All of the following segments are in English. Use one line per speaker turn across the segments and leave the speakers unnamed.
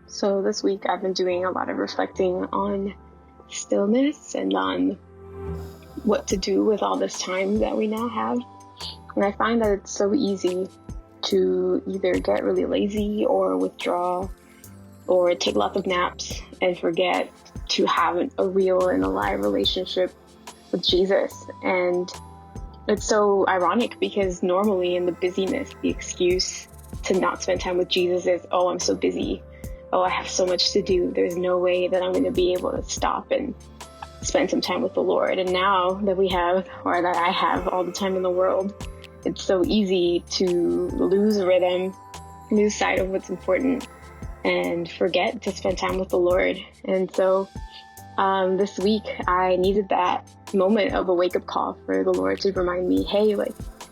So this week I've been doing a lot of reflecting on stillness and on what to do with all this time that we now have. And I find that it's so easy to either get really lazy or withdraw or take lots of naps and forget to have a real and alive relationship with Jesus. And it's so ironic because normally in the busyness, the excuse to not spend time with Jesus is, oh, I'm so busy. Oh, I have so much to do. There's no way that I'm going to be able to stop and spend some time with the Lord. And now that we have, or that I have all the time in the world, it's so easy to lose rhythm, lose sight of what's important, and forget to spend time with the Lord. And so this week I needed that moment of a wake-up call for the Lord to remind me, hey,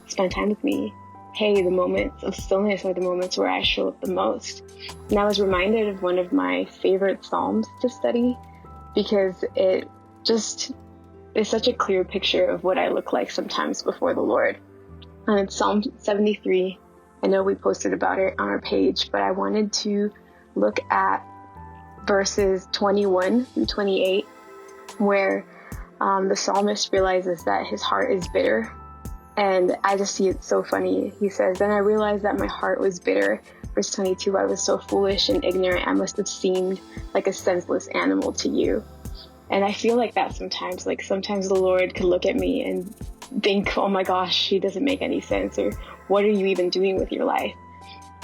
spend time with me. Hey, the moments of stillness are the moments where I show up the most. And I was reminded of one of my favorite Psalms to study because it just is such a clear picture of what I look like sometimes before the Lord. And it's Psalm 73. I know we posted about it on our page, but I wanted to look at verses 21 through 28, where the psalmist realizes that his heart is bitter. And I just see it so funny. He says, then I realized that my heart was bitter. Verse 22, I was so foolish and ignorant, I must have seemed like a senseless animal to you. And I feel like that sometimes. Like sometimes the Lord could look at me and think, oh my gosh, she doesn't make any sense. Or what are you even doing with your life?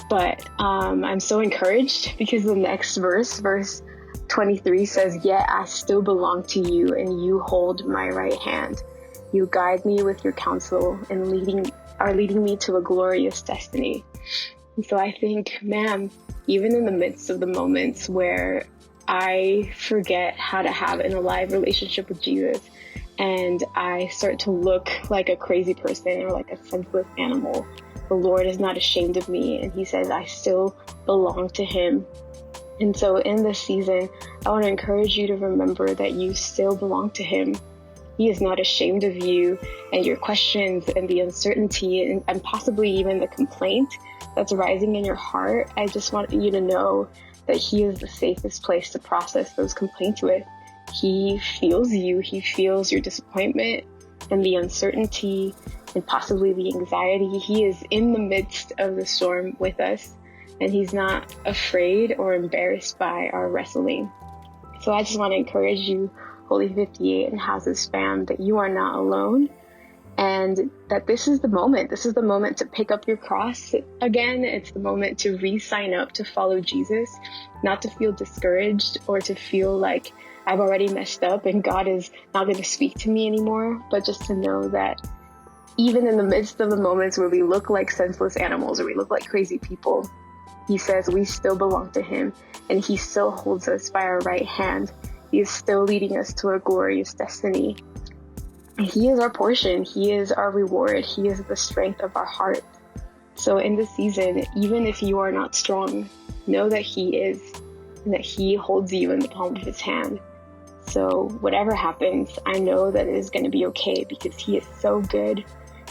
But I'm so encouraged because the next verse 23 says, yet I still belong to you and you hold my right hand. You guide me with your counsel and are leading me to a glorious destiny. And so I think, man, even in the midst of the moments where I forget how to have an alive relationship with Jesus and I start to look like a crazy person or like a senseless animal, the Lord is not ashamed of me, and he says I still belong to him. And so in this season, I want to encourage you to remember that you still belong to him. He is not ashamed of you and your questions and the uncertainty and possibly even the complaint that's rising in your heart. I just want you to know that he is the safest place to process those complaints with. He feels you. He feels your disappointment and the uncertainty and possibly the anxiety. He is in the midst of the storm with us, and he's not afraid or embarrassed by our wrestling. So I just want to encourage you, Holy 58 and Houses fam, that you are not alone and that this is the moment. This is the moment to pick up your cross again. It's the moment to re-sign up to follow Jesus, not to feel discouraged or to feel like I've already messed up and God is not going to speak to me anymore, but just to know that even in the midst of the moments where we look like senseless animals or we look like crazy people, he says we still belong to him and he still holds us by our right hand. He is still leading us to a glorious destiny. He is our portion. He is our reward. He is the strength of our heart. So in this season, even if you are not strong, know that he is and that he holds you in the palm of his hand. So whatever happens, I know that it is going to be okay because he is so good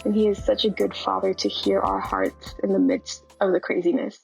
and he is such a good father to hear our hearts in the midst of the craziness.